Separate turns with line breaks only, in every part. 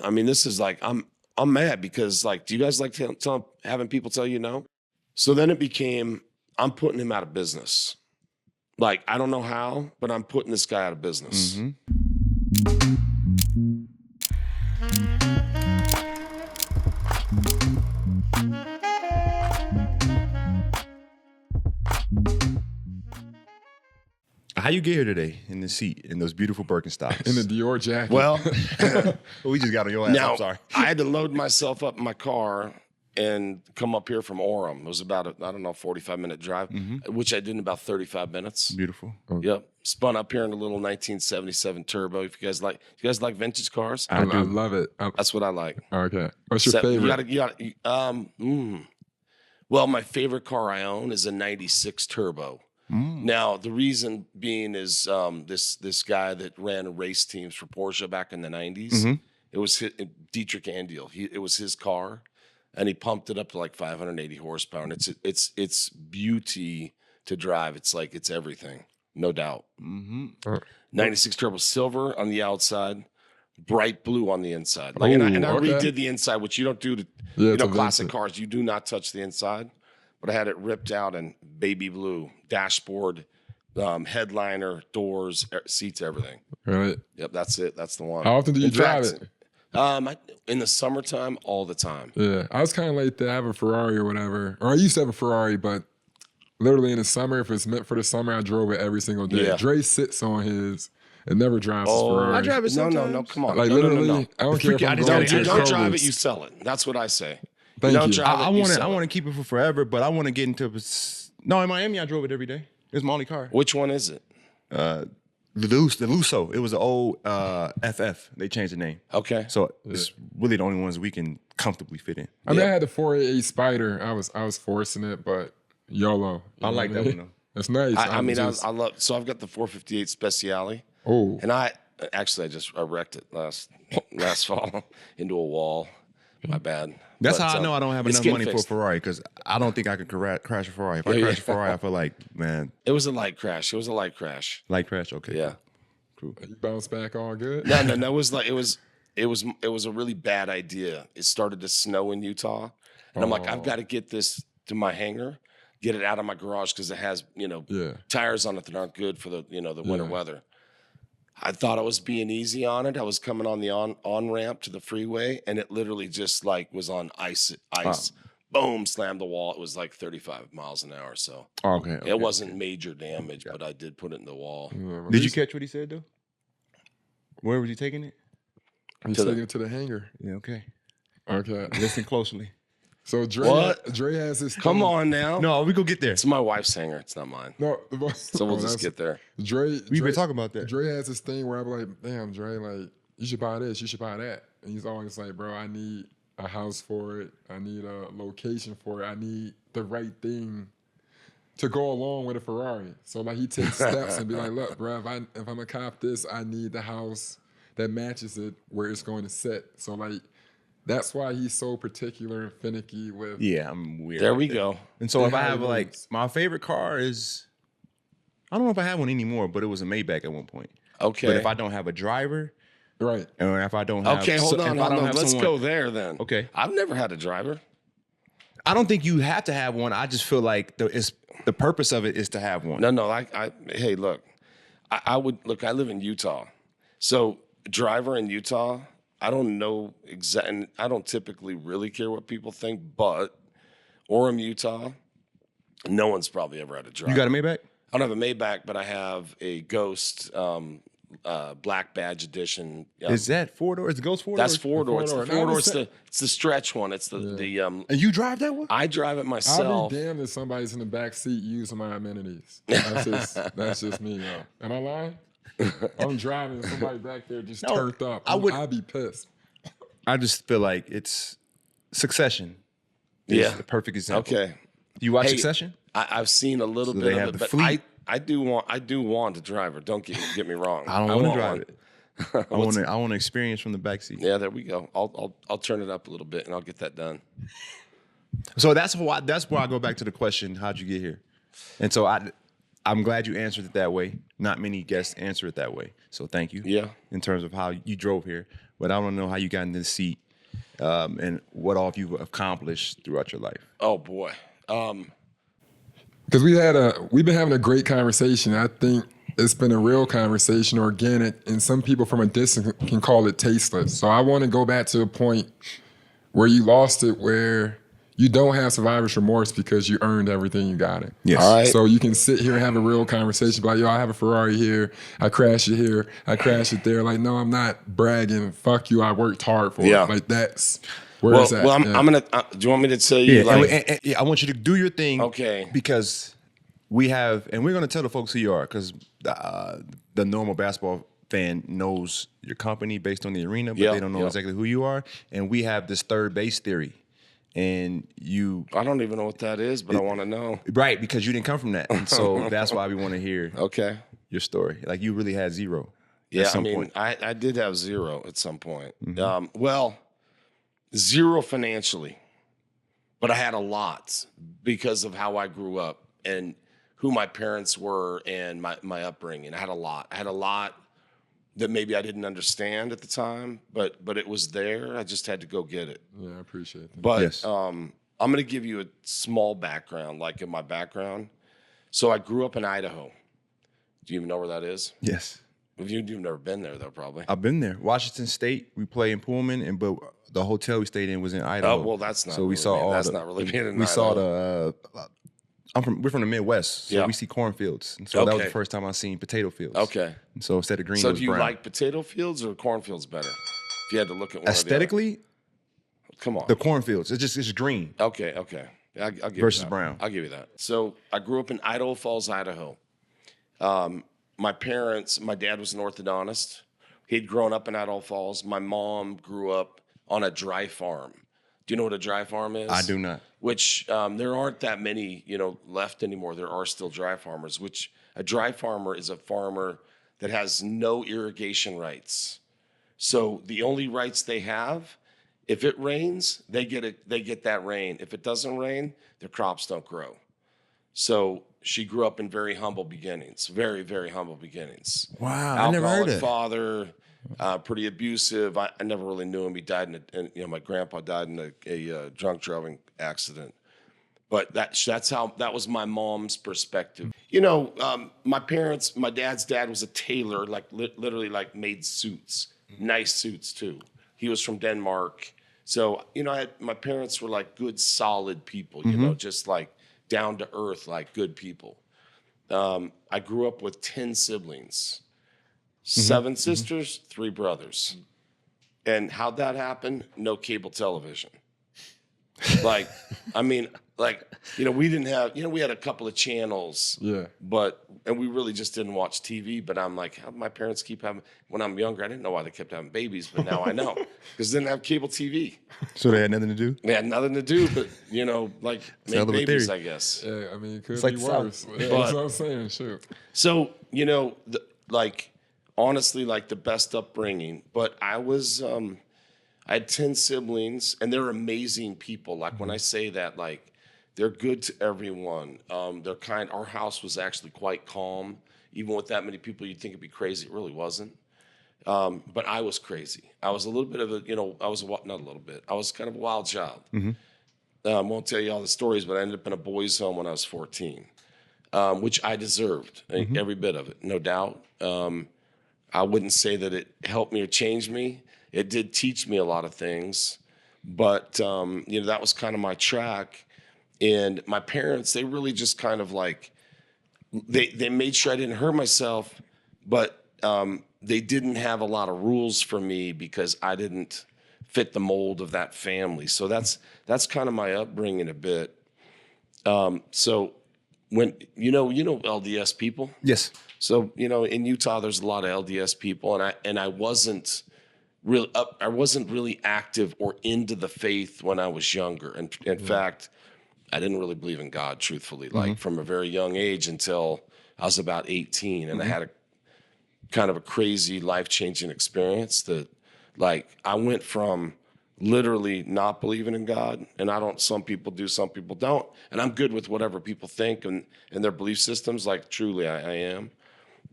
I mean, this is like, I'm mad because like, do you guys like having people tell you no? So then it became, I'm putting him out of business. Like, I don't know how, but I'm putting this guy out of business.
Mm-hmm. How you get here today in the seat in those beautiful Birkenstocks?
In the Dior jacket.
Well,
we just got on your ass.
now,
I'm sorry.
I had to load myself up in my car and come up here from Orem. It was about a, 45-minute drive, which I did in about 35 minutes.
Beautiful.
Yep. Spun up here in a little 1977 turbo. If you guys like vintage cars?
I love it.
That's what I like.
Okay. What's your favorite?
Well, my favorite car I own is a 96 turbo. Now, the reason being is this guy that ran race teams for Porsche back in the 90s. It was Dietrich Andiel. It was his car, and he pumped it up to like 580 horsepower. And it's beauty to drive. It's like it's everything, no doubt. 96 turbo, silver on the outside, bright blue on the inside. Like, and I redid the inside, which you don't do to classic cars. You do not touch the inside. But I had it ripped out in baby blue, dashboard, headliner, doors, seats, everything.
Right.
Yep, that's it. That's the one.
How often do you drive it?
In the summertime, all the time.
Yeah, I was kind of like that. I have a Ferrari or whatever. Or I used to have a Ferrari, but literally in the summer, if it's meant for the summer, I drove it every single day.
Yeah.
Dre sits on his and never drives his Ferrari.
I drive it sometimes.
No, come on.
Like literally, I don't care if I'm going to
Don't drive it, you sell it. That's what I say.
Thank you.
I want to keep it for forever, but I want to get into no, in Miami I drove it every day. It's my only car.
Which one is it?
The Lusso. It was an old FF. They changed the name.
Okay.
So it's really the only ones we can comfortably fit in.
I mean, I had the 488 Spider. I was forcing it, but YOLO.
I like that one though.
It's nice.
I love. So I've got the 458 Speciale.
Oh.
And I just wrecked it last fall into a wall. My bad.
That's how I know I don't have enough money for a Ferrari, because I don't think I could crash a Ferrari. If I crash a Ferrari, I feel like, man.
It was a light crash.
Light crash, okay.
Yeah.
Cool. You bounce back all good?
No. It was a really bad idea. It started to snow in Utah. And I'm like, I've got to get this to my hangar, get it out of my garage, because it has, tires on it that aren't good for the, the winter weather. I thought I was being easy on it. I was coming on the on ramp to the freeway, and it literally just like was on ice. Boom, slammed the wall. It was like 35 miles an hour. So it wasn't major damage, but I did put it in the wall.
Did you catch what he said though? Where was he taking it?
He's taking it to the hangar.
Yeah, okay.
Okay.
Listen closely.
So Dre has this thing.
Come on now.
No, we go get there.
It's my wife's hangar. It's not mine.
No.
So we'll just get there.
We've been talking about that.
Dre has this thing where I'm like, damn, Dre, like, you should buy this, you should buy that. And he's always like, bro, I need a house for it. I need a location for it. I need the right thing to go along with a Ferrari. So like he takes steps and be like, look, bro, if I'm gonna cop this, I need the house that matches it where it's going to sit. So like, that's why he's so particular and finicky with.
Yeah, I'm weird.
There we go.
And so if I have like, my favorite car is, I don't know if I have one anymore, but it was a Maybach at one point.
Okay.
But if I don't have a driver,
right,
or if I don't have,
hold on. Let's go there then.
Okay.
I've never had a driver.
I don't think you have to have one. I just feel like the purpose of it is to have one.
No. Hey, look, I live in Utah, so driver in Utah. I don't know exactly. I don't typically really care what people think, but Orem, Utah, no one's probably ever had a driver.
You got a Maybach?
I don't have a Maybach, but I have a Ghost Black Badge Edition.
Is that 4-door? Is the Ghost 4-door?
That's 4-door. It's the 4-door. It's the stretch one. It's the
And you drive that one?
I drive it myself.
I'll be damned if somebody's in the back seat using my amenities. That's just me, yo. Am I lying? I'm driving and somebody back there just turned up. I'd be pissed.
I just feel like it's Succession.
Yeah.
The perfect example.
Okay.
You watch Succession?
I've seen a little bit of it, but I do want a driver. Don't get me wrong.
I don't want to drive it. I want to experience from the backseat.
Yeah, there we go. I'll turn it up a little bit and I'll get that done.
So that's where I go back to the question, how'd you get here? And so I'm glad you answered it that way. Not many guests answer it that way. So thank you.
Yeah.
In terms of how you drove here, but I want to know how you got in this seat, and what all you've accomplished throughout your life.
Oh boy.
Because we've been having a great conversation. I think it's been a real conversation, organic, and some people from a distance can call it tasteless. So I want to go back to a point where you lost it, where you don't have survivor's remorse because you earned everything you got it.
Yes.
All right.
So you can sit here and have a real conversation like, yo, I have a Ferrari here. I crashed it here. I crashed it there. Like, no, I'm not bragging. Fuck you. I worked hard for it. Like, that's where it's at.
Well, I'm gonna. Do you want me to tell you?
Yeah, I want you to do your thing.
Okay.
Because we have, and we're going to tell the folks who you are, because the normal basketball fan knows your company based on the arena, but they don't know exactly who you are. And we have this third base theory. And
I don't even know what that is, but I want to know.
Right, because you didn't come from that. And so that's why we want to hear your story. Like, you really had zero.
Yeah,
at some point.
I did have zero at some point. Well, zero financially, but I had a lot because of how I grew up and who my parents were and my upbringing. I had a lot. I had a lot that maybe I didn't understand at the time, but it was there. I just had to go get it.
Yeah, I appreciate that.
But
Yes.
I'm going to give you a small background, like in my background. So I grew up in Idaho. Do you even know where that is?
Yes.
You've never been there, though, probably.
I've been there. Washington State, we play in Pullman, but the hotel we stayed in was in Idaho.
Oh, well, that's not.
So we
really
saw
being,
all
that's
the,
not really being in
we saw
Idaho.
we're from the Midwest, so we see cornfields. And so that was the first time I seen potato fields.
Okay.
And so instead of green, it
So
was
do you
brown.
like potato fields or cornfields better? If you had to look at one
Aesthetically,
or the other. Come on.
the cornfields. It's green.
Okay. I'll give
Versus
you that.
brown.
I'll give you that. So I grew up in Idaho Falls, Idaho. My dad was an orthodontist. He'd grown up in Idaho Falls. My mom grew up on a dry farm. Do you know what a dry farm is?
I do not.
Which there aren't that many, left anymore. There are still dry farmers. Which a dry farmer is a farmer that has no irrigation rights. So the only rights they have, if it rains, they get that rain. If it doesn't rain, their crops don't grow. So she grew up in very humble beginnings, very, very humble beginnings.
Wow, I never heard
Alcoholic
that.
father, pretty abusive. I never really knew him. He died my grandpa died in a drunk driving accident. But that was my mom's perspective. My dad's dad was a tailor, like literally like made suits, nice suits too. He was from Denmark. So, my parents were like good, solid people, just like down to earth, like good people. I grew up with 10 siblings, 7 sisters, 3 brothers. And how'd that happen? No cable television. We didn't have, we had a couple of channels.
Yeah.
And we really just didn't watch TV. But I'm like, how did my parents keep having, when I'm younger, I didn't know why they kept having babies, but now I know. Because they didn't have cable TV.
So they had nothing to do?
They had nothing to do but, make babies, I guess.
Yeah, I mean, it could
like
be
the South.
worse. Yeah, that's what I'm saying. Sure.
So, honestly, the best upbringing. But I had 10 siblings, and they're amazing people. Like, when I say that, they're good to everyone. They're kind. Our house was actually quite calm. Even with that many people, you'd think it'd be crazy. It really wasn't. But I was crazy. I was a little bit of not a little bit. I was kind of a wild child. I won't tell you all the stories, but I ended up in a boys' home when I was 14, which I deserved, every bit of it, no doubt. I wouldn't say that it helped me or changed me. It did teach me a lot of things, but that was kind of my track. And my parents, they really just kind of they made sure I didn't hurt myself, but they didn't have a lot of rules for me because I didn't fit the mold of that family. So that's kind of my upbringing a bit. So when you know LDS people.
Yes.
So in Utah, there's a lot of LDS people, and I wasn't really active or into the faith when I was younger. And in fact, I didn't really believe in God, truthfully, from a very young age until I was about 18, and I had a kind of a crazy life-changing experience that, I went from literally not believing in God, and some people do, some people don't, and I'm good with whatever people think and their belief systems, truly I am,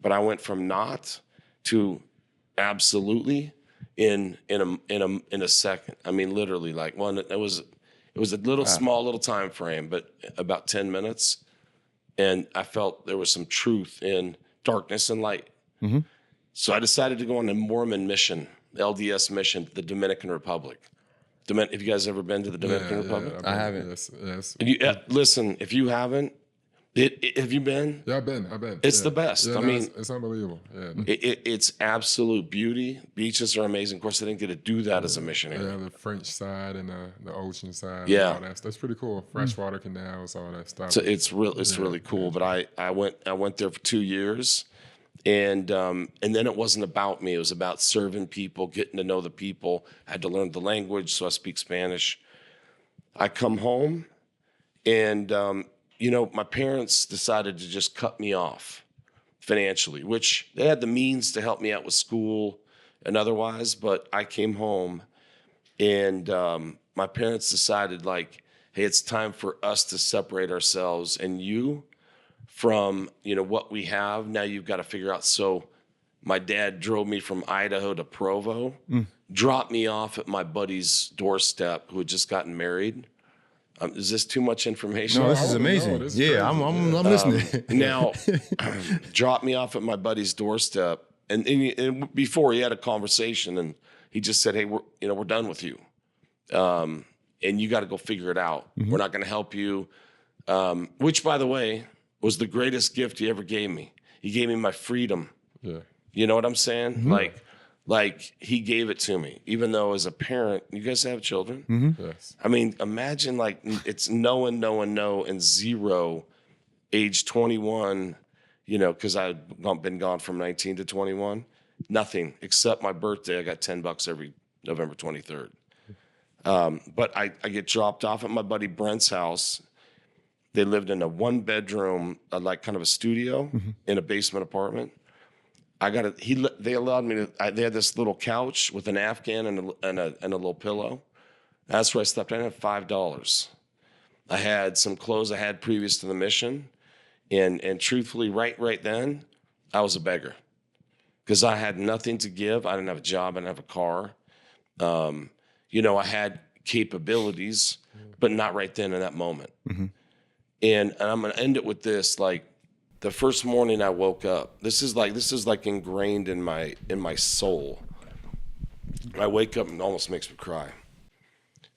but I went from not to absolutely in a second. I mean, literally, like it was a little small little time frame, but about 10 minutes, and I felt there was some truth in darkness and light. Mm-hmm. So I decided to go on a Mormon mission, LDS mission, to the Dominican Republic. Have you guys ever been to the Dominican Republic?
I haven't.
Yes.
Listen, if you haven't, have you been?
Yeah, I've been.
It's the best.
Yeah,
I mean,
it's unbelievable. Yeah.
It's absolute beauty. Beaches are amazing. Of course, I didn't get to do that as a missionary.
Yeah, the French side and the ocean side.
Yeah,
and all that's pretty cool. Freshwater canals, all that stuff.
So it's really cool. But I went there for 2 years, and then it wasn't about me. It was about serving people, getting to know the people. I had to learn the language, so I speak Spanish. I come home, and my parents decided to just cut me off financially, which they had the means to help me out with school and otherwise. But I came home, and my parents decided, like, hey, it's time for us to separate ourselves and you from, what we have. Now you've got to figure out. So my dad drove me from Idaho to Provo, dropped me off at my buddy's doorstep who had just gotten married. Is this too much information?
No, this is amazing. I'm listening.
Now, dropped me off at my buddy's doorstep, and before he had a conversation, and he just said, "Hey, we're done with you, and you got to go figure it out. Mm-hmm. We're not going to help you." Which, by the way, was the greatest gift he ever gave me. He gave me my freedom. Yeah, you know what I'm saying? Mm-hmm. Like he gave it to me, even though as a parent, you guys have children.
Mm-hmm. Yes.
I mean, imagine like it's no, and zero, age 21, because I've been gone from 19 to 21, nothing except my birthday. I got $10 every November 23rd. But I get dropped off at my buddy Brent's house. They lived in a 1-bedroom, like kind of a studio in a basement apartment. They allowed me to. They had this little couch with an Afghan and a little pillow. That's where I slept. I didn't have $5. I had some clothes I had previous to the mission, and truthfully, right then, I was a beggar because I had nothing to give. I didn't have a job. I didn't have a car. I had capabilities, but not right then in that moment. Mm-hmm. And I'm going to end it with this, like. The first morning I woke up, this is like ingrained in my soul. I wake up and it almost makes me cry.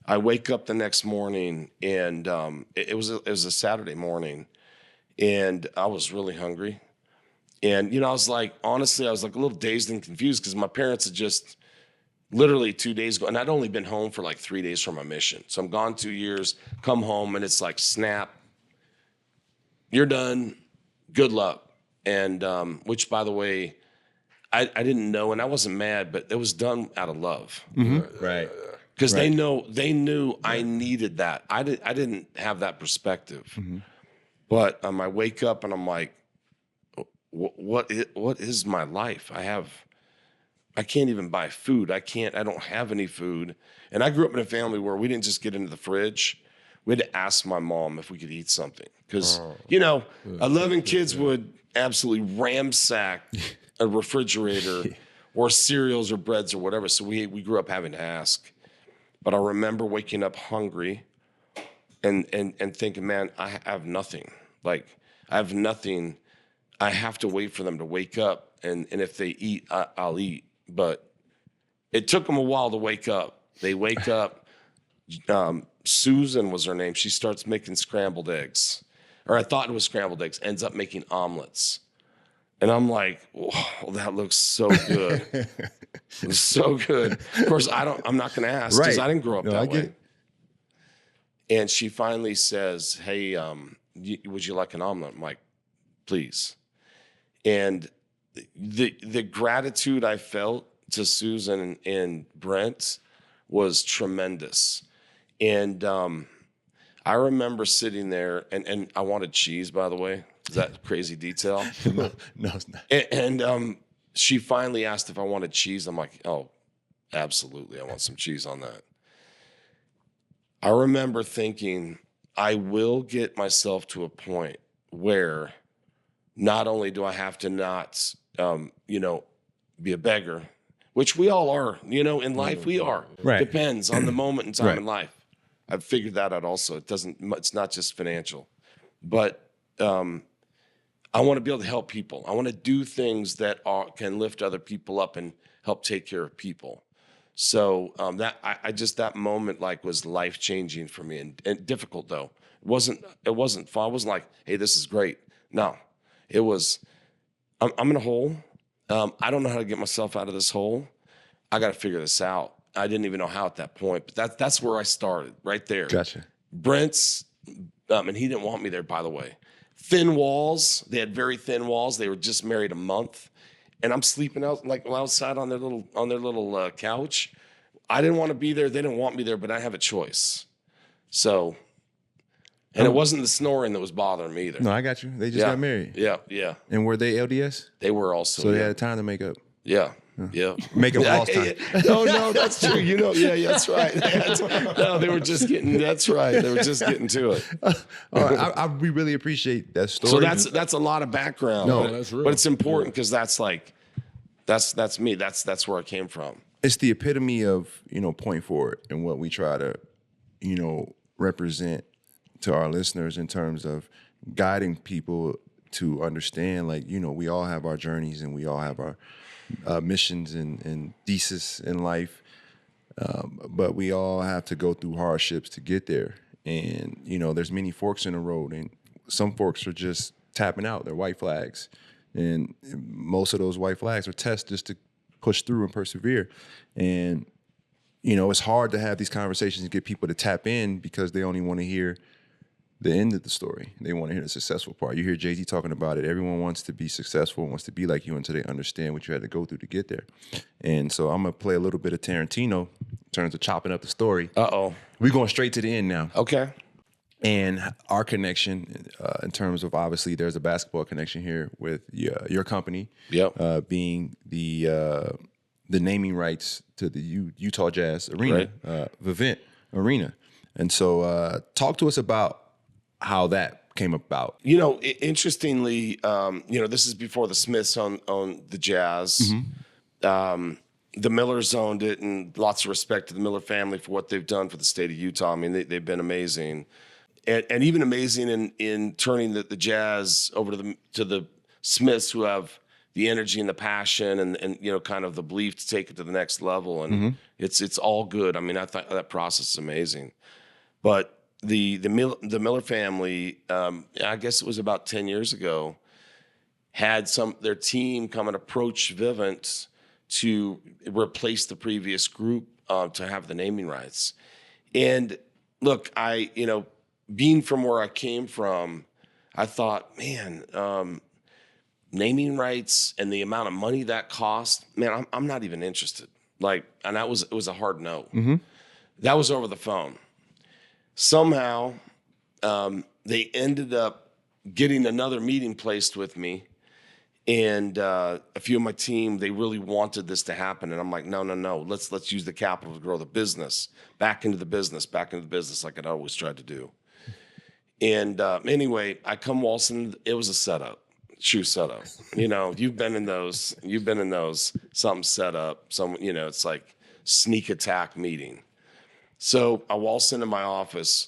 I wake up the next morning, and it was a Saturday morning, and I was really hungry. And I was like, honestly, I was like a little dazed and confused because my parents had just literally 2 days ago, and I'd only been home for like 3 days from my mission. So I'm gone 2 years, come home, and it's like, snap, you're done. Good luck. And which, by the way, I didn't know, and I wasn't mad, but it was done out of love.
Mm-hmm. Right.
Because they knew I needed that. I didn't have that perspective. Mm-hmm. But I wake up and I'm like, what is my life? I can't even buy food. I don't have any food. And I grew up in a family where we didn't just get into the fridge. We had to ask my mom if we could eat something. Because, 11 kids would absolutely ransack a refrigerator or cereals or breads or whatever. So we grew up having to ask. But I remember waking up hungry and thinking, man, I have nothing. Like, I have nothing. I have to wait for them to wake up. And if they eat, I'll eat. But it took them a while to wake up. They wake up. Susan was her name. She starts making scrambled eggs. Or I thought it was scrambled eggs. Ends up making omelets. And I'm like, oh, that looks so good. It's so good. Of course, I'm not going to ask because I didn't grow up that way. And she finally says, hey, would you like an omelet? I'm like, please. And the gratitude I felt to Susan and Brent was tremendous. And I remember sitting there, and I wanted cheese, by the way. Is that crazy detail?
No, it's not.
And she finally asked if I wanted cheese. I'm like, oh, absolutely. I want some cheese on that. I remember thinking, I will get myself to a point where not only do I have to not, be a beggar, which we all are, in life we are.
Right.
Depends on the moment in time
Right.
in life. I've figured that out also. It's not just financial, but I want to be able to help people. I want to do things that can lift other people up and help take care of people. So that moment was life changing for me and difficult though. It wasn't fun. I wasn't like, hey, this is great. No, it was, I'm in a hole. I don't know how to get myself out of this hole. I got to figure this out. I didn't even know how at that point, but that's where I started right there.
Gotcha.
Brent's, and he didn't want me there, by the way. Thin walls. They had very thin walls. They were just married a month, and I'm sleeping outside on their little couch. I didn't want to be there. They didn't want me there, but I have a choice. So, and it wasn't the snoring that was bothering me either.
No, I got you. They just got married.
Yeah.
And were they LDS?
They were also.
So they had time to make up.
Yeah.
Make up lost time.
No, that's true. Yeah, that's right. No, they were just getting. That's right. They were just getting to it.
All right, we really appreciate that story.
So that's a lot of background.
No,
that's real.
But it's important because that's me. That's where I came from.
It's the epitome of point forward and what we try to represent to our listeners in terms of guiding people to understand. We all have our journeys and we all have our missions and thesis in life, but we all have to go through hardships to get there. And there's many forks in the road, and some forks are just tapping out. They're white flags, and most of those white flags are tests just to push through and persevere. And it's hard to have these conversations and get people to tap in because they only want to hear the end of the story. They want to hear the successful part. You hear Jay-Z talking about it. Everyone wants to be successful, wants to be like you until they understand what you had to go through to get there. And so I'm going to play a little bit of Tarantino in terms of chopping up the story.
Uh-oh.
We're going straight to the end now.
Okay.
And our connection in terms of, obviously, there's a basketball connection here with your company.
Yep.
Being the naming rights to the Utah Jazz Arena, Vivint Arena. And so talk to us about how that came about.
Interestingly, this is before the Smiths owned the Jazz. Mm-hmm. The Millers owned it, and lots of respect to the Miller family for what they've done for the state of Utah. I mean, they've been amazing, and even amazing in turning the Jazz over to the Smiths, who have the energy and the passion and kind of the belief to take it to the next level. And it's all good. I mean, I thought that process is amazing, but the Miller family, I guess it was about 10 years ago, had their team come and approach Vivint to replace the previous group to have the naming rights. And look, being from where I came from, I thought, man, naming rights and the amount of money that cost, man, I'm not even interested. And it was a hard no. Mm-hmm. That was over the phone. Somehow, they ended up getting another meeting placed with me, and a few of my team, they really wanted this to happen. And I'm like, no, let's use the capital to grow the business, back into the business like I'd always tried to do. And anyway, I come waltzing. It was a setup, shoe setup. You've been in those. Something set up. It's like sneak attack meeting. So I waltz into my office.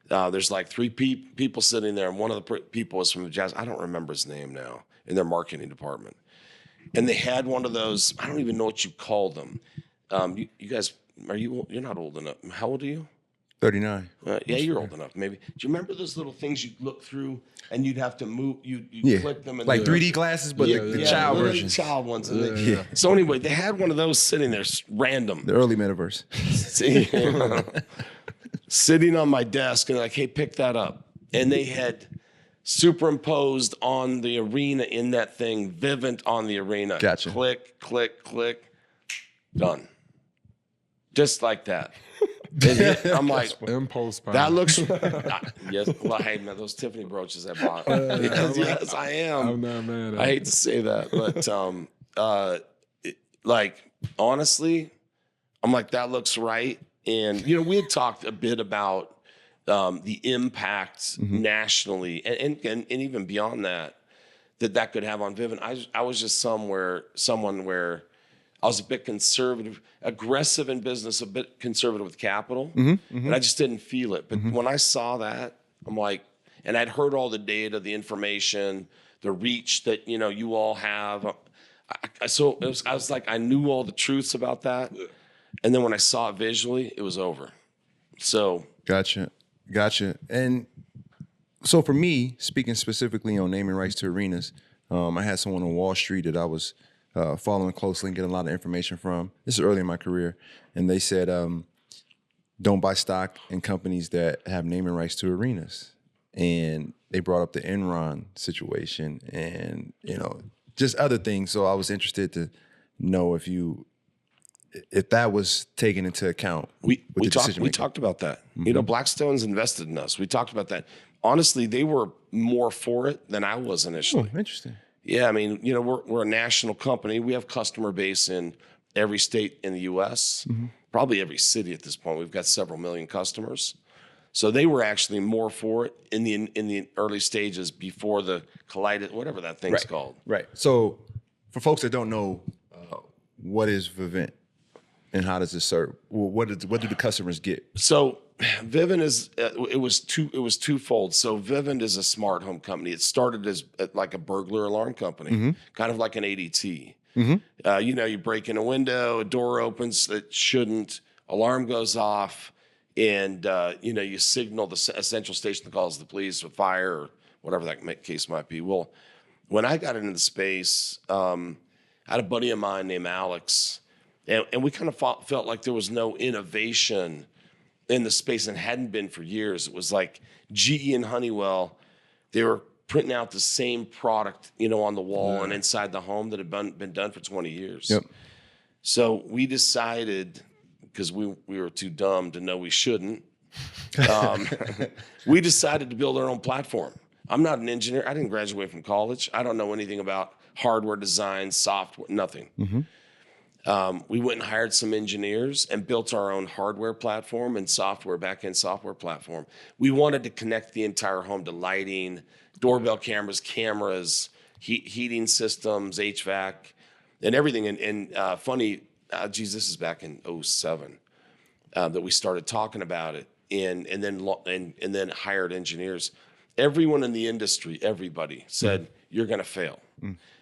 There's like three people sitting there, and one of the people was from the Jazz. I don't remember his name now, in their marketing department. And they had one of those, I don't even know what you call them. You guys, you're not old enough. How old are you?
39.
Yeah, you're old enough, maybe. Do you remember those little things you look through and you'd have to move, you click them? And
3D glasses, but the child version.
Child ones. So anyway, they had one of those sitting there, random.
The early metaverse.
Sitting on my desk, and like, hey, pick that up. And they had superimposed on the arena in that thing, Vivint on the arena.
Gotcha.
Click, click, click. Done. Just like that. I'm like,
impulse buy.
That looks. Yes, well, hey man, those Tiffany brooches I bought. Yes, I am.
I'm not mad at
I hate to say that, but honestly, I'm like, that looks right. And we had talked a bit about the impact nationally, and even beyond that that could have on Vivint. I was just someone where I was a bit conservative, aggressive in business, a bit conservative with capital, and I just didn't feel it. But when I saw that, I'm like, and I'd heard all the data, the information, the reach that you all have. I was like, I knew all the truths about that, and then when I saw it visually, it was over. So
gotcha. And so for me, speaking specifically on naming rights to arenas, I had someone on Wall Street that I was following closely and getting a lot of information from. This is early in my career, and they said, don't buy stock in companies that have naming rights to arenas. And they brought up the Enron situation and, just other things. So I was interested to know if that was taken into account.
We talked about that. Blackstone's invested in us. We talked about that. Honestly, they were more for it than I was initially.
Oh, interesting.
Yeah, I mean, we're a national company. We have customer base in every state in the U.S., probably every city at this point. We've got several million customers. So they were actually more for it in the early stages before the collided, whatever that thing's called.
Right. So for folks that don't know, what is Vivint and how does it serve? What do the customers get?
So Vivint is it was twofold. So Vivint is a smart home company. It started as like a burglar alarm company, kind of like an ADT. You break in a window, a door opens that shouldn't, alarm goes off. And, you signal the essential station that calls the police or fire or whatever that case might be. Well, when I got into the space, I had a buddy of mine named Alex, and we kind of felt like there was no innovation in the space and hadn't been for years. It was like GE and Honeywell, they were printing out the same product, on the wall and inside the home that had been done for 20 years.
Yep.
So we decided, because we were too dumb to know we shouldn't, we decided to build our own platform. I'm not an engineer. I didn't graduate from college. I don't know anything about hardware design, software, nothing. We went and hired some engineers and built our own hardware platform and back-end software platform. We wanted to connect the entire home to lighting, doorbell cameras, heating systems, HVAC, and everything. And funny, this is back in 2007 that we started talking about it, and then hired engineers. Everyone in the industry, everybody said, you're going to fail.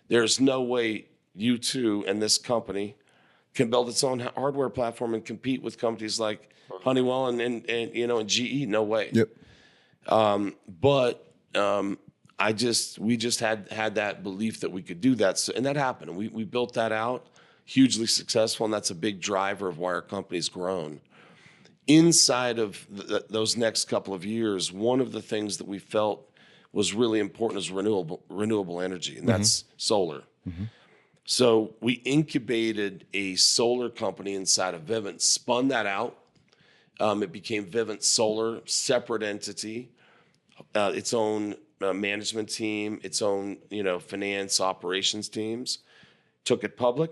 There's no way you two and this company can build its own hardware platform and compete with companies like Honeywell and GE. No way.
Yep.
We just had that belief that we could do that. So, and that happened. And we built that out, hugely successful, and that's a big driver of why our company's grown. Inside of those next couple of years, one of the things that we felt was really important is renewable energy, and that's solar. So we incubated a solar company inside of Vivint, spun that out. It became Vivint Solar, separate entity, its own management team, its own finance operations teams. Took it public.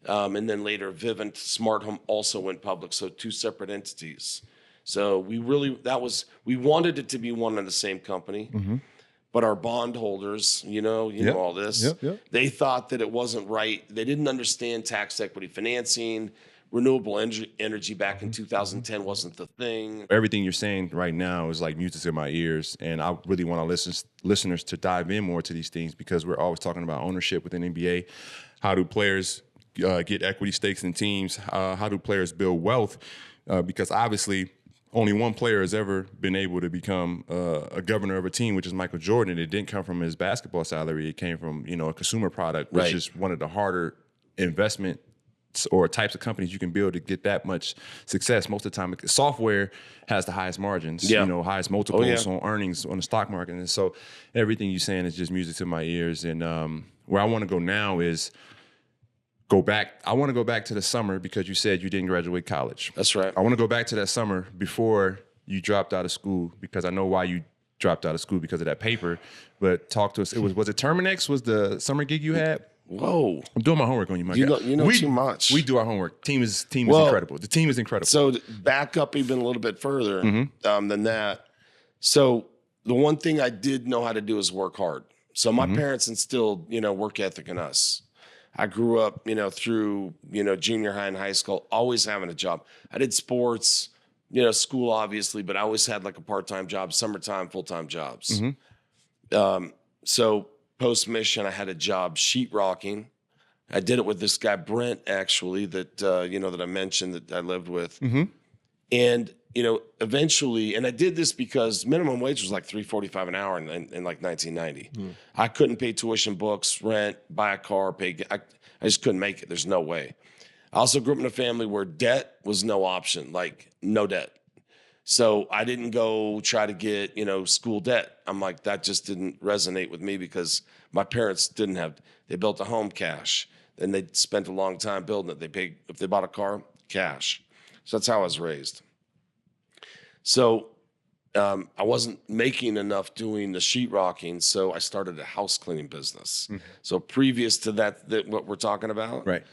And then later, Vivint Smart Home also went public, so two separate entities. So we wanted it to be one and the same company, but our bondholders, all this, they thought that it wasn't right. They didn't understand tax equity financing. Renewable energy back in 2010 wasn't the thing.
Everything you're saying right now is like music to my ears, and I really want our listeners to dive in more to these things because we're always talking about ownership within NBA. How do players get equity stakes in teams? How do players build wealth? Because obviously only one player has ever been able to become a governor of a team, which is Michael Jordan. It didn't come from his basketball salary. It came from, a consumer product, which is one of the harder investment or types of companies you can build to get that much success. Most of the time, software has the highest margins, highest multiples on earnings on the stock market. And so everything you're saying is just music to my ears. And where I want to go now is I want to go back to the summer because you said you didn't graduate college.
That's right.
I want to go back to that summer before you dropped out of school because I know why you dropped out of school because of that paper. But talk to us. Was it Terminex was the summer gig you had?
Whoa.
I'm doing my homework on you, my
guy.
You know
too much.
We do our homework. Team is incredible. The team is incredible.
So back up even a little bit further than that. So the one thing I did know how to do is work hard. So my parents instilled, work ethic in us. I grew up, through, junior high and high school, always having a job. I did sports, school obviously, but I always had like a part-time job, summertime, full-time jobs. So post-mission, I had a job sheetrocking. I did it with this guy, Brent, actually, that, that I mentioned that I lived with. And, eventually, and I did this because minimum wage was like $3.45 an hour in like 1990. I couldn't pay tuition, books, rent, buy a car, I just couldn't make it. There's no way. I also grew up in a family where debt was no option, like no debt. So I didn't go try to get, school debt. I'm like, that just didn't resonate with me because my parents they built a home cash. Then they spent a long time building it. They paid, if they bought a car, cash. So that's how I was raised. So I wasn't making enough doing the sheetrocking, so I started a house cleaning business. So previous to that what we're talking about,
Right.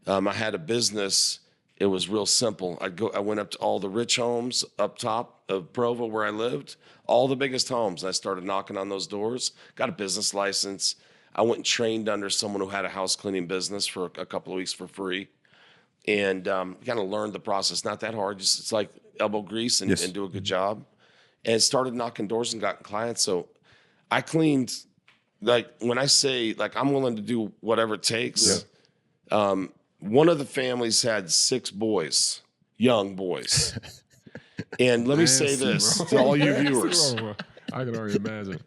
I had a business. It was real simple. I went up to all the rich homes up top of Provo where I lived, all the biggest homes. I started knocking on those doors, got a business license. I went and trained under someone who had a house cleaning business for a couple of weeks for free. And kind of learned the process. Not that hard. Just it's like elbow grease and do a good job. And started knocking doors and got clients. So I cleaned, like when I say like I'm willing to do whatever it takes. One of the families had 6 boys, young boys. And let me say this to all you viewers.
I can already imagine.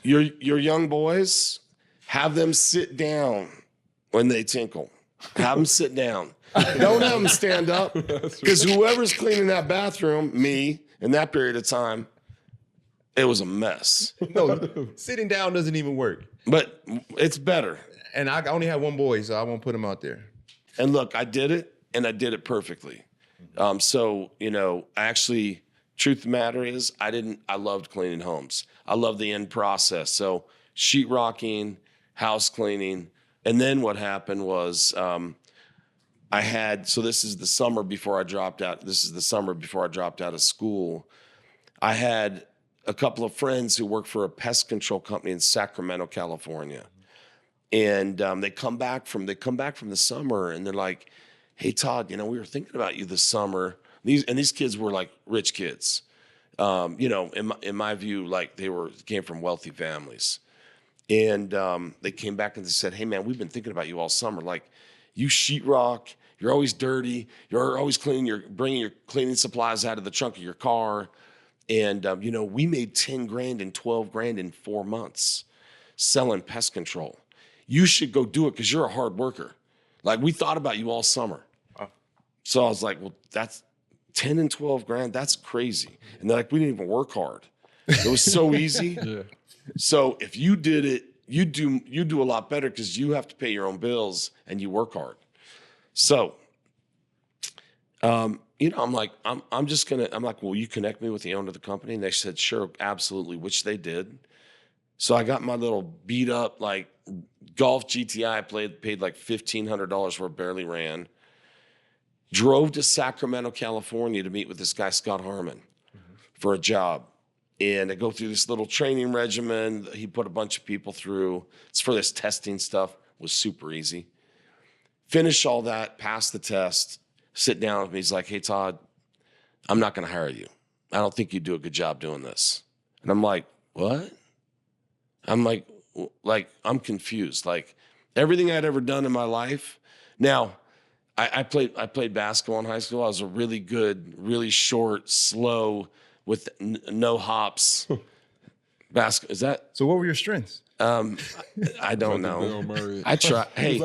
Your young boys, have them sit down when they tinkle. Have them sit down. Don't have them stand up, because whoever's cleaning that bathroom, me, in that period of time, it was a mess.
No, sitting down doesn't even work.
But it's better.
And I only have one boy, so I won't put him out there.
And look, I did it, and I did it perfectly. So, actually, truth of the matter is, I loved cleaning homes. I loved the end process. So sheetrocking, house cleaning. And then what happened was this is the summer before I dropped out. This is the summer before I dropped out of school. I had a couple of friends who worked for a pest control company in Sacramento, California. And they come back from the summer and they're like, hey, Todd, we were thinking about you this summer. These kids were like rich kids. In my view, like they came from wealthy families. And they came back and they said, hey, man, we've been thinking about you all summer. Like, you sheetrock, you're always dirty, you're always cleaning, you're bringing your cleaning supplies out of the trunk of your car. And, we made 10 grand and 12 grand in 4 months selling pest control. You should go do it because you're a hard worker. Like, we thought about you all summer. So I was like, well, that's 10 and 12 grand. That's crazy. And they're like, we didn't even work hard. It was so easy. So if you did it, you do a lot better because you have to pay your own bills and you work hard. So, I'm like, I'm like, will you connect me with the owner of the company? And they said, sure, absolutely, which they did. So I got my little beat up, like golf GTI paid like $1,500 where it barely ran. Drove to Sacramento, California to meet with this guy, Scott Harmon, for a job. And I go through this little training regimen. He put a bunch of people through. It's for this testing stuff. It was super easy. Finish all that, pass the test, sit down with me. He's like, hey, Todd, I'm not going to hire you. I don't think you do a good job doing this. And I'm like, what? I'm like, I'm confused. Like, everything I'd ever done in my life. Now, I played basketball in high school. I was a really good, really short, slow, with no hops. Is that?
So what were your strengths?
I don't know. I try. Hey,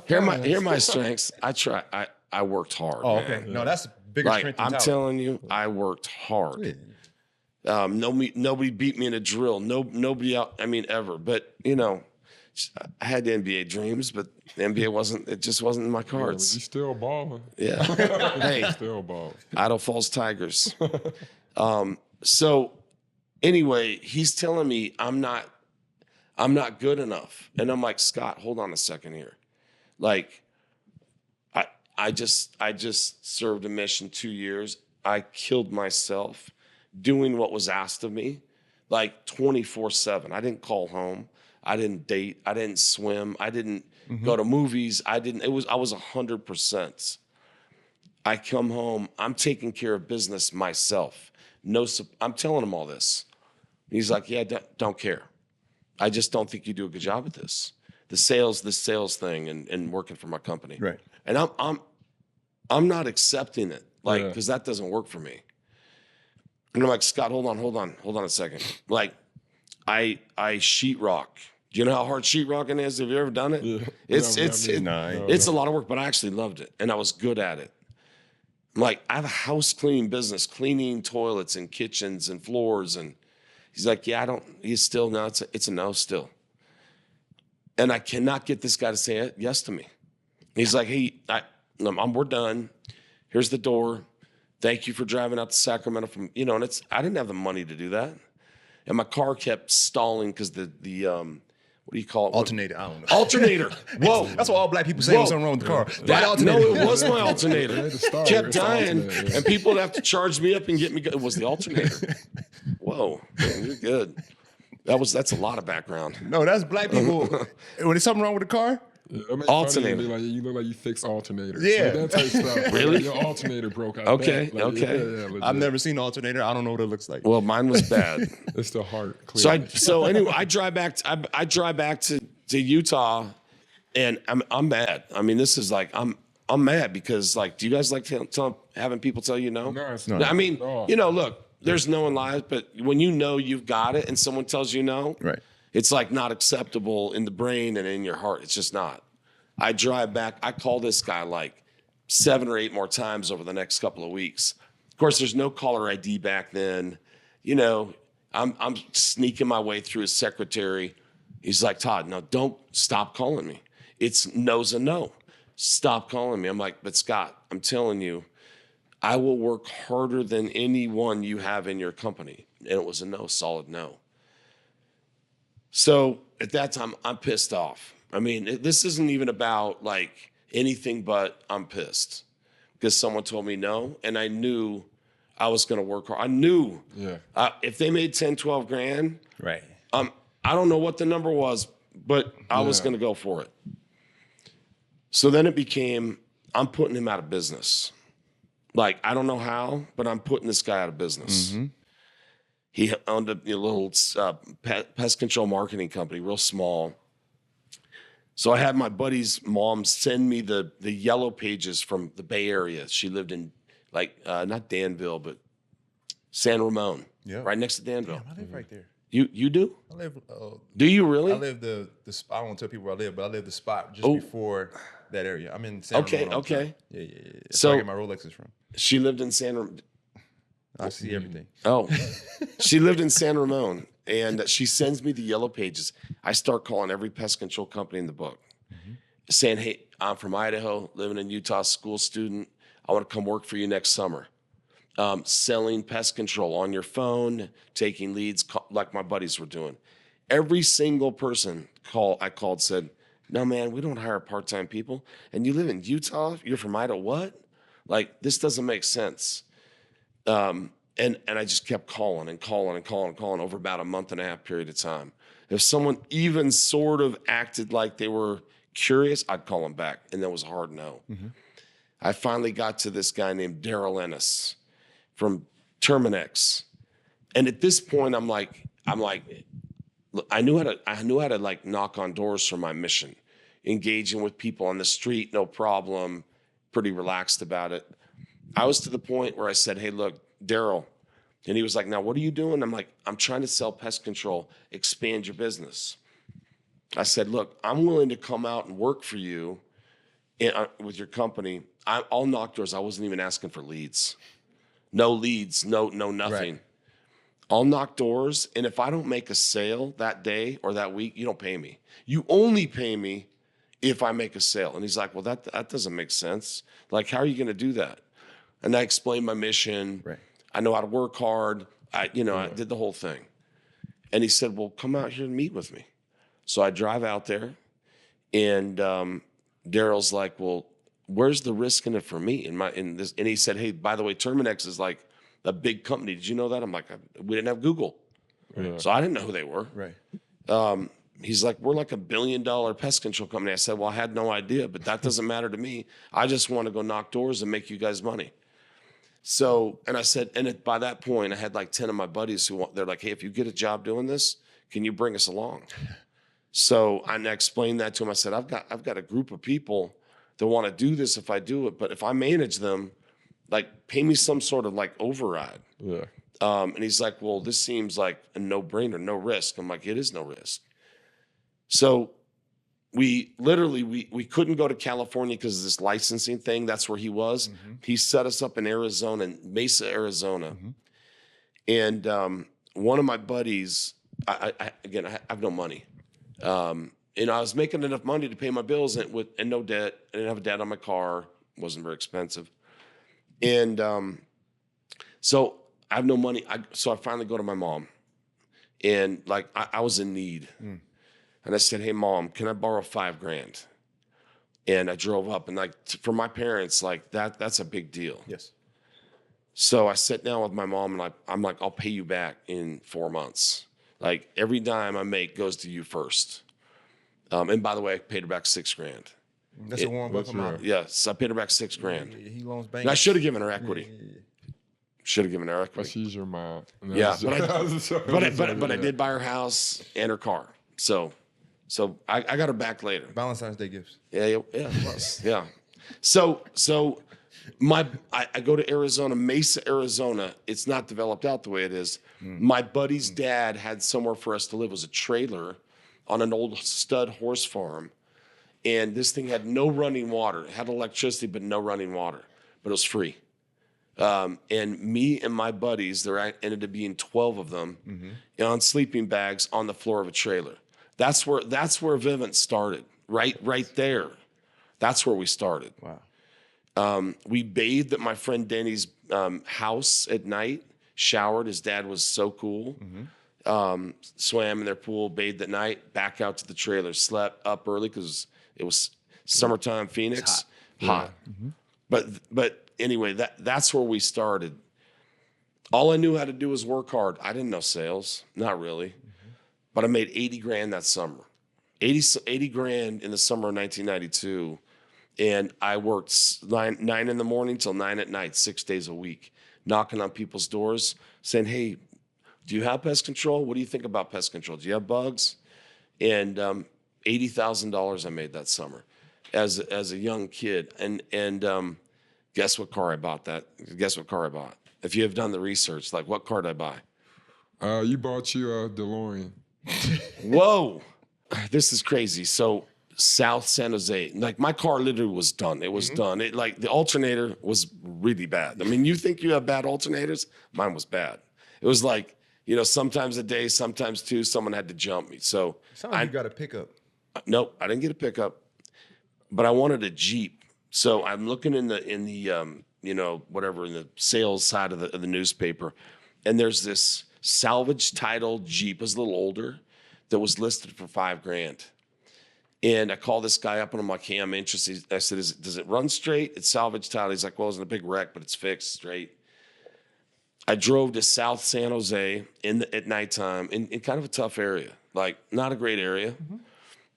here are my strengths. I worked hard.
Oh, okay. Man. No, that's a bigger strength than
I'm telling you, I worked hard. Nobody beat me in a drill. Nobody out. I mean, ever. But I had NBA dreams, but the NBA it just wasn't in my cards.
You still balling.
Yeah. Hey,
still balling.
Idaho Falls Tigers. So anyway, he's telling me I'm not good enough. And I'm like, Scott, hold on a second here. Like, I just served a mission 2 years. I killed myself doing what was asked of me, like 24/7. I didn't call home. I didn't date. I didn't swim. I didn't go to movies. I was 100%. I come home. I'm taking care of business myself. I'm telling him all this. He's like, yeah, don't care. I just don't think you do a good job at this. The sales thing and working for my company.
Right.
And I'm not accepting it. Like, because that doesn't work for me. And I'm like, Scott, hold on a second. Like, I sheetrock. Do you know how hard sheetrocking is? Have you ever done it?
Yeah.
It's a lot of work, but I actually loved it and I was good at it. I'm like, I have a house cleaning business, cleaning toilets and kitchens and floors. And he's like, yeah, he's still, no, it's a no still. And I cannot get this guy to say yes to me. He's like, hey, we're done. Here's the door. Thank you for driving out to Sacramento from, and I didn't have the money to do that. And my car kept stalling because the what do you call it?
Alternator. I don't know.
Alternator. Whoa.
That's what all black people say when something wrong with the car.
No, it was my alternator. Kept dying, and people would have to charge me up and get me. It was the alternator. Whoa, man, you're good. That's a lot of background.
No, that's black people. When there's something wrong with the car,
alternator.
You look like you fix alternators.
Yeah.
Like that type stuff.
Really?
Your alternator broke out.
Okay.
Like,
Okay.
Yeah,
I've never seen an alternator. I don't know what it looks like.
Well, mine was bad.
It's the heart.
So anyway, I drive back. I drive back to Utah, and I'm mad. I mean, this is like I'm mad because like, do you guys like having people tell you no?
No, it's
I mean, look, there's no in lies, but when you've got it and someone tells you no,
right.
It's like not acceptable in the brain and in your heart. It's just not. I drive back. I call this guy like 7 or 8 more times over the next couple of weeks. Of course, there's no caller ID back then. I'm sneaking my way through his secretary. He's like, Todd, no, don't stop calling me. It's no's a no. Stop calling me. I'm like, but Scott, I'm telling you, I will work harder than anyone you have in your company. And it was a no, solid no. So at that time, I'm pissed off. I mean, this isn't even about like anything but I'm pissed because someone told me no, and I knew I was going to work hard. I knew if they made 10, 12 grand,
right.
I don't know what the number was, but I was going to go for it. So then it became, I'm putting him out of business. Like, I don't know how, but I'm putting this guy out of business. Mm-hmm. He owned a little pest control marketing company, real small. So I had my buddy's mom send me the yellow pages from the Bay Area. She lived in not Danville, but San Ramon, right next to Danville.
Damn, I live right there.
You do?
I live.
Do you really?
I live the I won't tell people where I live, but I live the spot just before that area. I'm in San Ramon.
Okay.
Yeah. That's where I get my Rolexes from.
She lived in San Ramon.
I see everything.
Oh, she lived in San Ramon, and she sends me the yellow pages. I start calling every pest control company in the book, saying, hey, I'm from Idaho, living in Utah, school student. I want to come work for you next summer. Selling pest control on your phone, taking leads like my buddies were doing. Every single person I called said, no, man, we don't hire part-time people. And you live in Utah? You're from Idaho? What? Like, this doesn't make sense. And I just kept calling over about a month and a half period of time. If someone even sort of acted like they were curious, I'd call them back. And that was a hard no. Mm-hmm. I finally got to this guy named Daryl Ennis from Terminex. And at this point, I'm like, I knew how to like knock on doors for my mission, engaging with people on the street, no problem, pretty relaxed about it. I was to the point where I said, hey, look, Daryl. And he was like, now, what are you doing? I'm like, I'm trying to sell pest control, expand your business. I said, look, I'm willing to come out and work for you with your company. I'll knock doors. I wasn't even asking for leads. No leads, no nothing. Right. I'll knock doors, and if I don't make a sale that day or that week, you don't pay me. You only pay me if I make a sale. And he's like, well, that doesn't make sense. Like, how are you going to do that? And I explained my mission. Right. I know how to work hard. I did the whole thing. And he said, well, come out here and meet with me. So I drive out there, and Daryl's like, well, where's the risk in it for me? And he said, hey, by the way, Terminex is like a big company. Did you know that? I'm like, we didn't have Google. Yeah. So I didn't know who they were.
Right.
he's like, we're like $1 billion pest control company. I said, well, I had no idea, but that doesn't matter to me. I just want to go knock doors and make you guys money. So, and I said, and by that point, I had like 10 of my buddies they're like, hey, if you get a job doing this, can you bring us along? So I explained that to him. I said, I've got a group of people that want to do this if I do it, but if I manage them, like pay me some sort of like override.
Yeah.
And he's like, well, this seems like a no-brainer, no risk. I'm like, it is no risk. So we couldn't go to California because of this licensing thing. That's where he was. Mm-hmm. He set us up in Arizona, in Mesa, Arizona. Mm-hmm. And one of my buddies, I have no money. And I was making enough money to pay my bills and no debt. I didn't have a debt on my car. It wasn't very expensive. And so I have no money. So I finally go to my mom. And like I was in need. Mm. And I said, hey, Mom, can I borrow $5,000? And I drove up. And like for my parents, like that's a big deal.
Yes.
So I sat down with my mom and I'm like, I'll pay you back in 4 months. Like every dime I make goes to you first. And by the way, I paid her back $6,000.
That's a Warren Buffett model.
Yes, I paid her back $6,000.
He loans bank.
And I should have given her equity. Should have given her equity.
But she's your mom.
Yeah, but I did buy her house and her car. So I got her back later.
Valentine's Day gifts.
Yeah, it was. Yeah. So I go to Arizona, Mesa, Arizona. It's not developed out the way it is. My buddy's dad had somewhere for us to live. It was a trailer on an old stud horse farm. And this thing had no running water. It had electricity, but no running water. But it was free. And me and my buddies, there ended up being 12 of them on sleeping bags on the floor of a trailer. That's where Vivint started. Right there. That's where we started.
Wow.
We bathed at my friend Denny's house at night. Showered. His dad was so cool. Swam in their pool, bathed at night, back out to the trailer, slept up early because it was summertime Phoenix. Hot. Yeah. But anyway, that's where we started. All I knew how to do was work hard. I didn't know sales, not really. But I made $80,000 that summer. $80,000 in the summer of 1992. And I worked 9 in the morning till 9 at night, 6 days a week, knocking on people's doors, saying, hey, do you have pest control? What do you think about pest control? Do you have bugs? And $80,000 I made that summer as a young kid. And guess what car I bought Guess what car I bought? If you have done the research, like what car did I buy?
You bought you a DeLorean.
Whoa. This is crazy. So South San Jose, like my car literally was done. It was done. It like the alternator was really bad. I mean, you think you have bad alternators? Mine was bad. It was like, sometimes a day, sometimes two, someone had to jump me. So
you got a pickup.
Nope, I didn't get a pickup, but I wanted a Jeep. So I'm looking in the whatever, in the sales side of the newspaper, and there's this salvage title Jeep. It was a little older that was listed for $5,000. And I called this guy up and I'm like, hey, I'm interested. I said, does it run straight? It's salvage title. He's like, well, it's in a big wreck, but it's fixed straight. I drove to South San Jose at nighttime in kind of a tough area, like not a great area.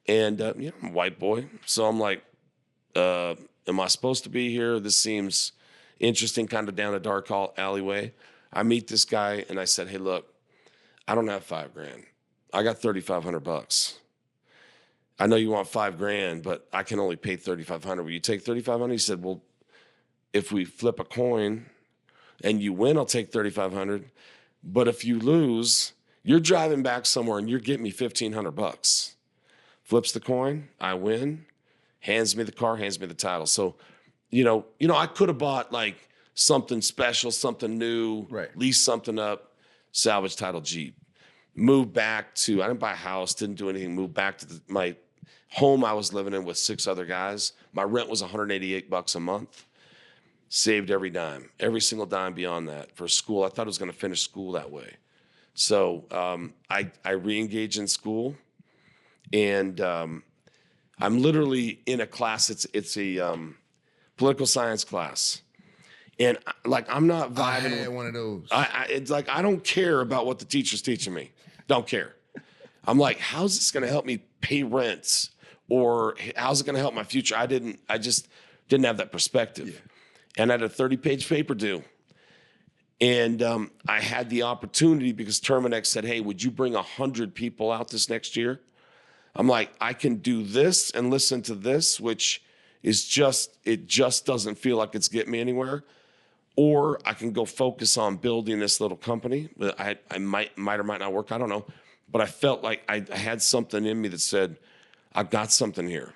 And, I'm a white boy. So I'm like, am I supposed to be here? This seems interesting, kind of down a dark alleyway. I meet this guy and I said, hey, look, I don't have $5,000. I got $3,500. I know you want $5,000, but I can only pay $3,500. Will you take $3,500? He said, well, if we flip a coin and you win, I'll take $3,500. But if you lose, you're driving back somewhere and you're getting me $1,500. Flips the coin, I win, hands me the car, hands me the title. So, I could have bought like something special, something new, leased something up, salvage title Jeep. Moved back to, I didn't buy a house, didn't do anything, moved back to my home I was living in with 6 other guys. My rent was $188 a month. Saved every dime, every single dime beyond that for school. I thought I was going to finish school that way. So I re-engaged in school, and I'm literally in a class. It's a political science class. And like, I'm not vibing. I
had one of those.
It's like, I don't care about what the teacher's teaching me. Don't care. I'm like, how's this going to help me pay rents? Or how's it going to help my future? I just didn't have that perspective. Yeah. And I had a 30-page paper due. And I had the opportunity because Terminex said, hey, would you bring 100 people out this next year? I'm like, I can do this and listen to this, which is it just doesn't feel like it's getting me anywhere. Or I can go focus on building this little company. I might or might not work, I don't know. But I felt like I had something in me that said, I've got something here.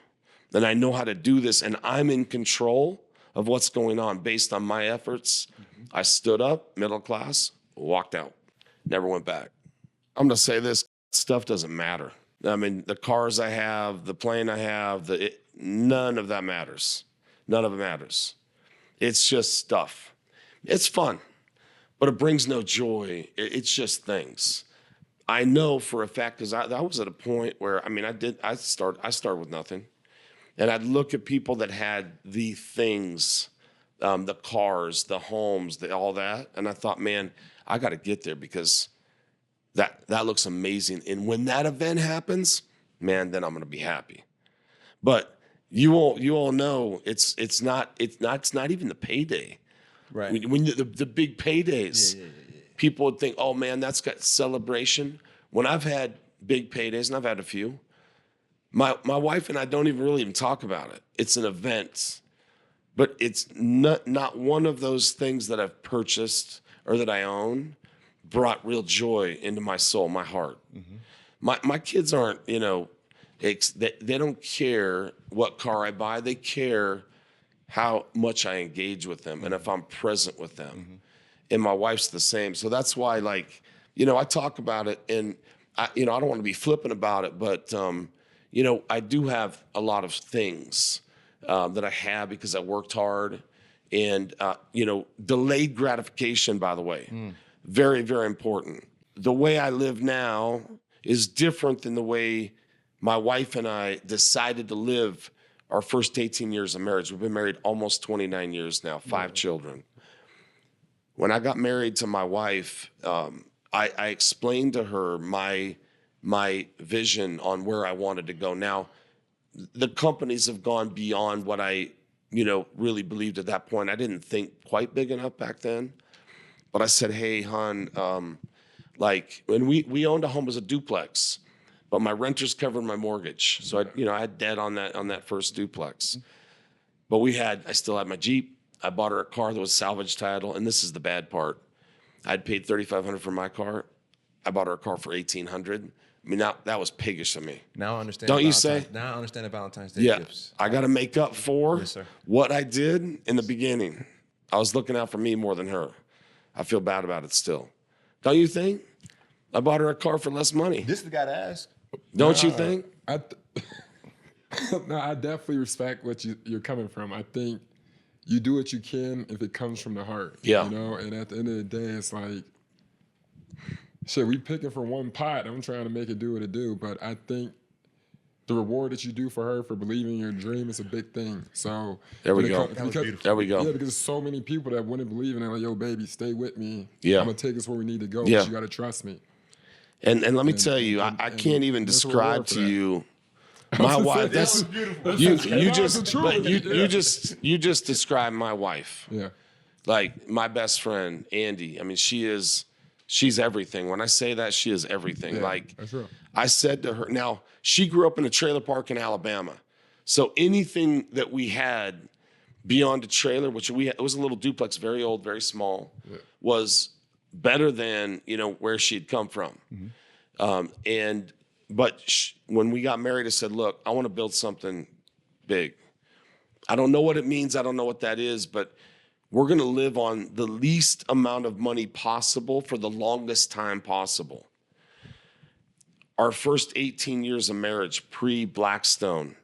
And I know how to do this, and I'm in control of what's going on based on my efforts. I stood up, middle class, walked out, never went back. I'm going to say this, stuff doesn't matter. I mean, the cars I have, the plane I have, none of that matters. None of it matters. It's just stuff. It's fun, but it brings no joy. It's just things. I know for a fact, because I was at a point where, I started with nothing. And I'd look at people that had the things, the cars, the homes, all that. And I thought, man, I got to get there because that looks amazing. And when that event happens, man, then I'm going to be happy. But you all know it's not even the payday.
Right.
When the big paydays, people would think, oh man, that's got celebration. When I've had big paydays, and I've had a few, my wife and I don't really even talk about it. It's an event, but it's not one of those things that I've purchased or that I own brought real joy into my soul, my heart. Mm-hmm. My kids aren't, they don't care what car I buy. They care how much I engage with them and if I'm present with them. Mm-hmm. And my wife's the same. So that's why, I talk about it, and I don't want to be flippant about it, but I do have a lot of things that I have because I worked hard, and delayed gratification, by the way, very, very important. The way I live now is different than the way my wife and I decided to live our first 18 years of marriage. We've been married almost 29 years now, 5 children. When I got married to my wife, I explained to her my vision on where I wanted to go. Now, the companies have gone beyond what I, really believed at that point. I didn't think quite big enough back then. But I said, hey, hon, when we owned a home as a duplex, but my renters covered my mortgage. So I had debt on that first duplex. But I still had my Jeep. I bought her a car that was salvage title, and this is the bad part. I'd paid $3,500 for my car. I bought her a car for $1,800. That was piggish of me.
Now I understand.
Don't you say?
Now I understand the Valentine's Day gifts.
I got to make up for
Yes, sir.
what I did in the beginning. I was looking out for me more than her. I feel bad about it still. Don't you think? I bought her a car for less money.
This is the guy to ask.
Don't you think?
No, I definitely respect what you're coming from. I think you do what you can if it comes from the heart.
Yeah.
And at the end of the day, it's like, shit, we picking from one pot. I'm trying to make it do what it do. But I think the reward that you do for her for believing in your dream is a big thing. So
there we go. There we go.
Yeah, because so many people that wouldn't believe in it, like, yo, baby, stay with me.
Yeah.
I'm gonna take us where we need to go.
Yeah.
But you gotta trust me.
And let me tell you, I can't even describe to you my wife. That's beautiful. You just described my wife.
Yeah.
Like my best friend, Andy. She's everything. When I say that, she is everything.
Yeah,
like
that's real.
I said to her, now she grew up in a trailer park in Alabama. So anything that we had beyond a trailer, which it was a little duplex, very old, very small, was better than, where she'd come from. Mm-hmm. But when we got married, I said, look, I want to build something big. I don't know what it means. I don't know what that is, but we're going to live on the least amount of money possible for the longest time possible. Our first 18 years of marriage, pre-Blackstone,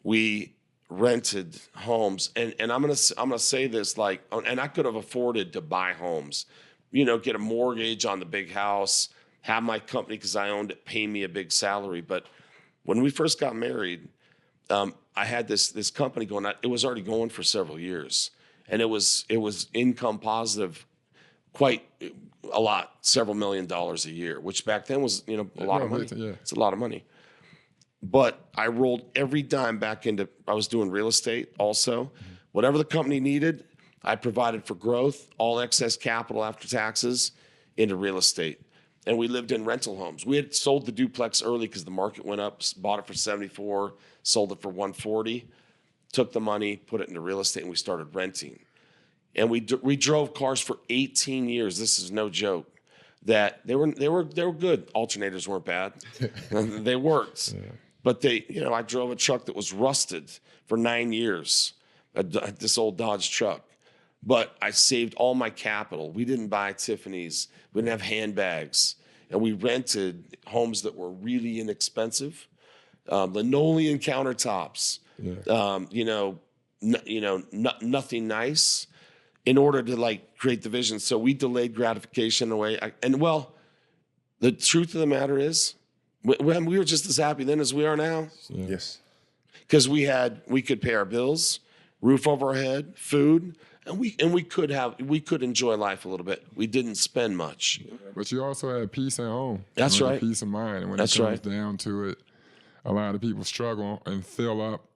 we rented homes. And I'm gonna say this, and I could have afforded to buy homes, get a mortgage on the big house, have my company because I owned it, pay me a big salary. But when we first got married, I had this company going. It was already going for several years, and it was income positive, quite a lot, several $1 million a year, which back then was, a lot of money.
Yeah.
It's a lot of money. But I rolled every dime back into, I was doing real estate also. Whatever the company needed, I provided for growth, all excess capital after taxes into real estate. And we lived in rental homes. We had sold the duplex early because the market went up, bought it for 74, sold it for 140, took the money, put it into real estate, and we started renting. And we drove cars for 18 years. This is no joke. That they were good. Alternators weren't bad. They worked. Yeah. But I drove a truck that was rusted for 9 years, this old Dodge truck. But I saved all my capital. We didn't buy Tiffany's. We didn't have handbags. And we rented homes that were really inexpensive, linoleum countertops, nothing nice, in order to create the vision. So we delayed gratification away. The truth of the matter is, we were just as happy then as we are now.
Yes.
Because we could pay our bills, roof over our head, food, and we could enjoy life a little bit. We didn't spend much.
But you also had peace at home.
That's right.
Peace of mind. And when it comes down to it, a lot of people struggle and fill up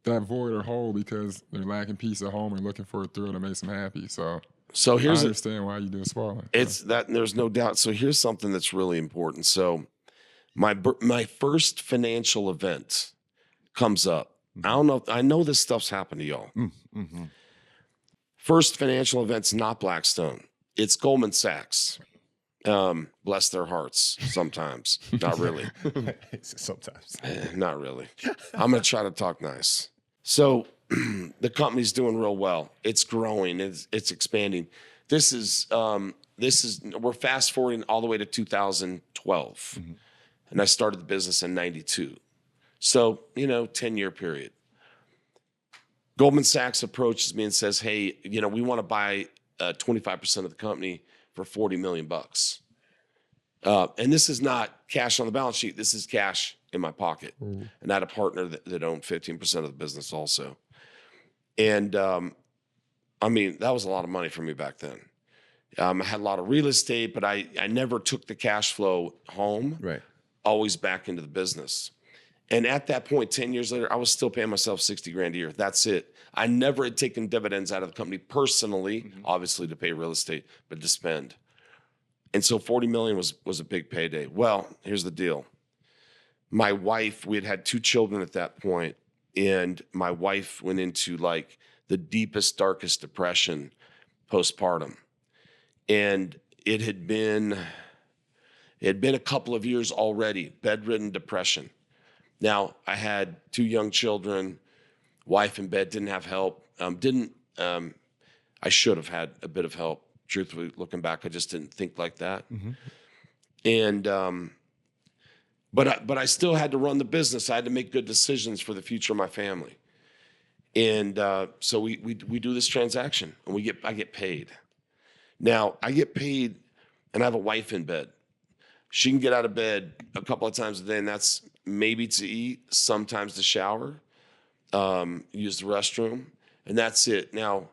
that void or hole because they're lacking peace at home and looking for a thrill that makes them happy. So I understand why you do spoiling.
It's that, and there's no doubt. So here's something that's really important. So my first financial event comes up. Mm-hmm. I know this stuff's happened to y'all. Mm-hmm. First financial event's not Blackstone. It's Goldman Sachs. Bless their hearts. Sometimes, not really.
Sometimes,
not really. I'm gonna try to talk nice. So, the company's doing real well. It's growing. It's expanding. This is we're fast forwarding all the way to 2012, mm-hmm. and I started the business in '92. So 10-year period. Goldman Sachs approaches me and says, "Hey, we want to buy 25% of the company for $40 million. And this is not cash on the balance sheet. This is cash in my pocket." Mm. And I had a partner that owned 15% of the business also. And that was a lot of money for me back then. I had a lot of real estate, but I never took the cash flow home. Right. Always back into the business. And at that point, 10 years later, I was still paying myself $60,000 a year. That's it. I never had taken dividends out of the company personally, mm-hmm. obviously to pay real estate, but to spend. And so $40 million was a big payday. Well, here's the deal. My wife, we had 2 children at that point, and my wife went into the deepest, darkest depression postpartum. And it had been a couple of years already, bedridden depression. Now, I had 2 young children, wife in bed, didn't have help. I should have had a bit of help. Truthfully, looking back, I just didn't think like that. Mm-hmm. And but I still had to run the business. I had to make good decisions for the future of my family. And so we do this transaction, and I get paid. Now, I get paid, and I have a wife in bed. She can get out of bed a couple of times a day, and that's maybe to eat, sometimes to shower, use the restroom, and that's it. Now,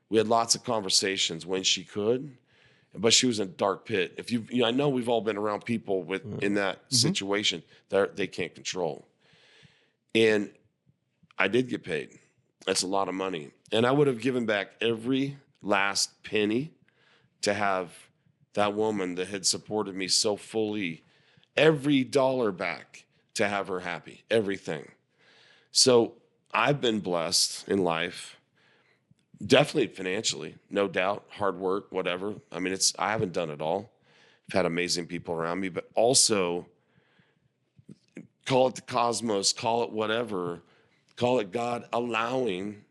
we had lots of conversations when she could, but she was in a dark pit. I know we've all been around people in that mm-hmm. situation that they can't control. And I did get paid. That's a lot of money. And I would have given back every last penny to have that woman that had supported me so fully, every dollar back to have her happy, everything. So I've been blessed in life, definitely financially, no doubt, hard work, whatever. I haven't done it all. I've had amazing people around me, but also call it the cosmos, call it whatever, call it God allowing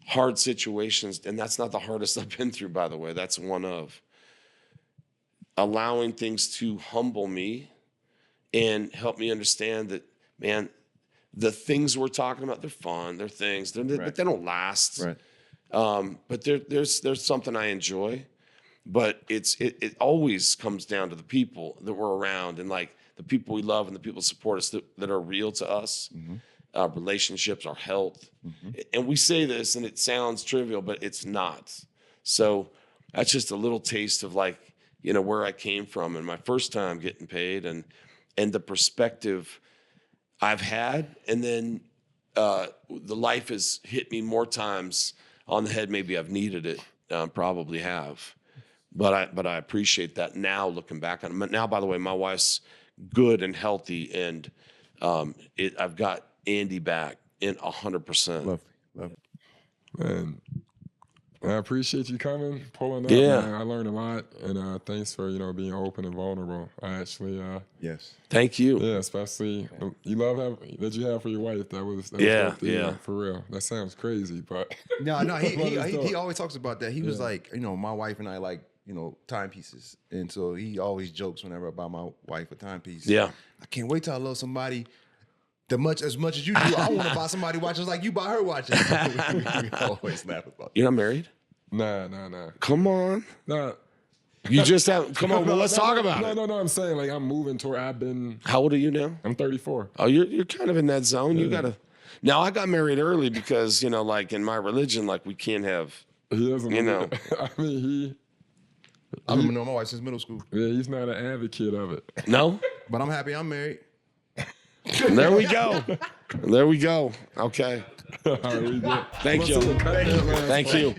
hard situations. And that's not the hardest I've been through, by the way. That's one of. Allowing things to humble me and help me understand that, man, the things we're talking about, they're fun, they're things, right. But they don't last. Right. But there's something I enjoy, but it always comes down to the people that we're around and the people we love and the people that support us that are real to us, mm-hmm. Relationships, our health. Mm-hmm. And we say this and it sounds trivial, but it's not. So that's just a little taste of where I came from and my first time getting paid and the perspective I've had. And then the life has hit me more times on the head. Maybe I've needed it, probably have. But I appreciate that now looking back on it. Now, by the way, my wife's good and healthy, and I've got Andy back in 100%.
Love it.
Man, I appreciate you coming, pulling up.
Yeah.
Man. I learned a lot, and thanks for being open and vulnerable. I actually,
Yes.
Thank you.
yeah, especially you love that you have for your wife. That was
Yeah,
dope to hear, for real. That sounds crazy, but
No, he
dope.
always talks about that. He was like, my wife and I like, timepieces. And so he always jokes whenever about my wife a timepiece.
Yeah.
I can't wait till I love somebody as much as you do. I want to buy somebody watches like you buy her watches. We always laugh about that.
You're not married?
Nah.
Come on.
Nah.
You just have, come on, well, let's talk about it.
No, I'm saying like I'm moving toward,
How old are you now?
I'm 34.
Oh, you're kind of in that zone. You gotta. Now I got married early because like in my religion, like we can't have.
He doesn't, I mean,
I've been knowing my wife since middle school.
yeah, he's not an advocate of it.
No.
But I'm happy I'm married.
There we go. There we go. Okay.
All right, we good.
Thank you.
Thank you.
Thank you.